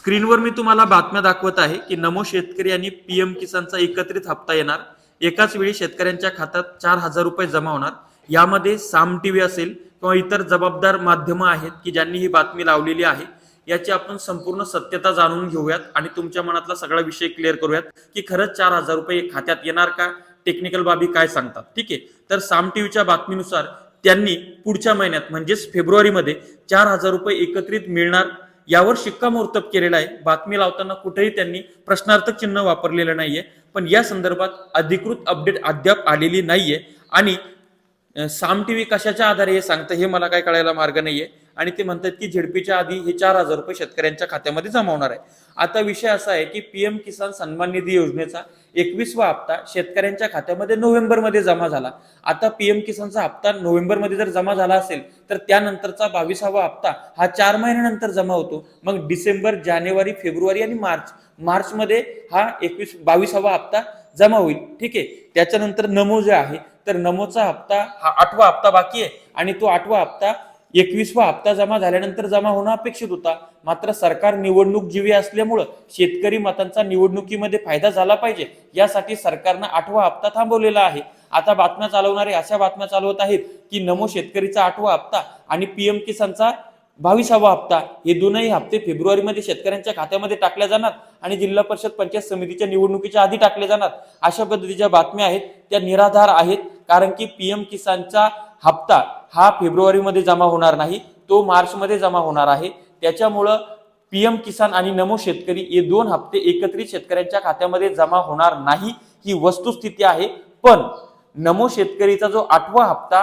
स्क्रीनवर मी तुम्हाला बातम्या दाखवत आहे की नमो शेतकरी आणि पीएम किसानचा एकत्रित हप्ता येणार। एकाच वेळी शेतकऱ्यांच्या खात्यात 4,000 रुपये जमा होणार। यामध्ये साम टीव्ही असेल किंवा इतर जबाबदार माध्यमं आहेत की ज्यांनी ही बातमी लावलेली आहे। याची आपण संपूर्ण सत्यता जाणून घेऊयात आणि तुमच्या मनातला सगळा विषय क्लिअर करूयात की खरंच 4,000 रुपये खात्यात येणार का, टेक्निकल बाबी काय सांगतात। ठीक आहे, तर साम टीव्हीच्या बातमीनुसार त्यांनी पुढच्या महिन्यात म्हणजेच फेब्रुवारीमध्ये 4,000 रुपये एकत्रित मिळणार यावर शिक्कामोर्तब केलेला आहे। बातमी लावताना कुठेही त्यांनी प्रश्नार्थक चिन्ह वापरलेलं नाहीये, पण या संदर्भात अधिकृत अपडेट अद्याप आलेली नाहीये आणि साम टीव्ही कशाच्या आधारे हे सांगतं हे मला काय कळायला मार्ग नाहीये। आणि ते म्हणतात की झेडपीच्या आधी हे 4,000 रुपये शेतकऱ्यांच्या खात्यामध्ये जमा होणार आहे। आता विषय असा आहे की पीएम किसान सन्मान निधी योजनेचा 21वा हप्ता शेतकऱ्यांच्या खात्यामध्ये नोव्हेंबरमध्ये जमा झाला। आता पीएम किसानचा हप्ता नोव्हेंबरमध्ये जर जमा झाला असेल तर त्यानंतरचा 22वा हप्ता हा 4 महिन्यानंतर जमा होतो। मग डिसेंबर, जानेवारी, फेब्रुवारी आणि मार्च मध्ये हा 22वा हप्ता जमा होईल। ठीक आहे, त्याच्यानंतर नमो जे आहे तर नमोचा हप्ता हा 8वा हप्ता बाकी आहे आणि तो 8वा हप्ता 21वा हप्ता जमा झाल्यानंतर जमा होणं अपेक्षित होता। मात्र सरकार निवडणूक जीवी असल्यामुळे शेतकरी मतांचा निवडणुकीमध्ये फायदा झाला पाहिजे यासाठी सरकारनं 8वा हप्ता थांबवलेला आहे। आता बातम्या चालवणारे अशा बातम्या चालवत आहेत की नमो शेतकरीचा 8वा हप्ता आणि पीएम किसानचा 22वा हप्ता हे दोनही हप्ते फेब्रुवारीमध्ये शेतकऱ्यांच्या खात्यामध्ये टाकल्या जाणार आणि जिल्हा परिषद पंचायत समितीच्या निवडणुकीच्या आधी टाकले जाणार। अशा पद्धतीच्या बातम्या आहेत त्या निराधार आहेत, कारण की पीएम किसानचा हप्ता हा फेब्रुवारीमध्ये जमा होणार नाही, तो मार्चमध्ये जमा होणार आहे। त्याच्यामुळं पीएम किसान आणि नमो शेतकरी हे दोन हप्ते एकत्रित शेतकऱ्यांच्या खात्यामध्ये जमा होणार नाही ही वस्तुस्थिती आहे। पण नमो शेतकरीचा जो 8वा हप्ता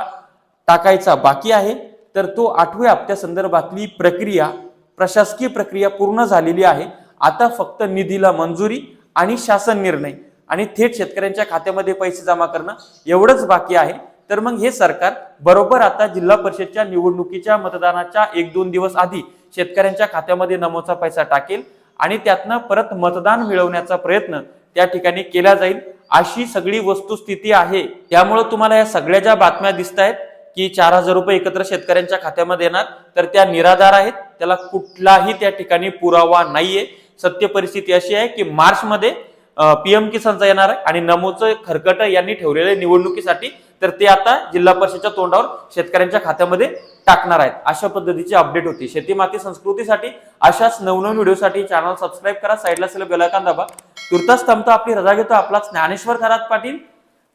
टाकायचा बाकी आहे तर तो 8व्या हप्त्या संदर्भातली प्रक्रिया, प्रशासकीय प्रक्रिया पूर्ण झालेली आहे। आता फक्त निधीला मंजुरी आणि शासन निर्णय आणि थेट शेतकऱ्यांच्या खात्यामध्ये पैसे जमा करणं एवढंच बाकी आहे। तर मग हे सरकार बरोबर आता जिल्हा परिषदच्या निवडणुकीच्या मतदानाच्या 1-2 दिवस आधी शेतकऱ्यांच्या खात्यामध्ये नमोचा पैसा टाकेल आणि त्यातनं परत मतदान मिळवण्याचा प्रयत्न त्या ठिकाणी केला जाईल, अशी सगळी वस्तुस्थिती आहे। त्यामुळे तुम्हाला या सगळ्या ज्या बातम्या दिसत आहेत की 4,000 रुपये एकत्र शेतकऱ्यांच्या खात्यामध्ये येणार तर त्या निराधार आहेत, त्याला कुठलाही त्या ठिकाणी पुरावा नाहीये। सत्य परिस्थिती अशी आहे की मार्च मध्ये पीएम किसानचा येणार आहे आणि नमोचं खरकट यांनी ठेवलेले निवडणुकीसाठी, तर ते आता जिल्हा परिषदच्या तोंडावर शेतकऱ्यांच्या खात्यामध्ये टाकणार आहेत। अशा पद्धतीची अपडेट होती। शेती माती संस्कृतीसाठी अशाच नवनवीन व्हिडिओसाठी चॅनल सबस्क्राईब करा, साईडला असलेलं बेल आयकॉन दाबा। तुर्तास थांबतो, आपली रजा घेतो आपला ज्ञानेश्वर खरात पाटील।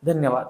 धन्यवाद।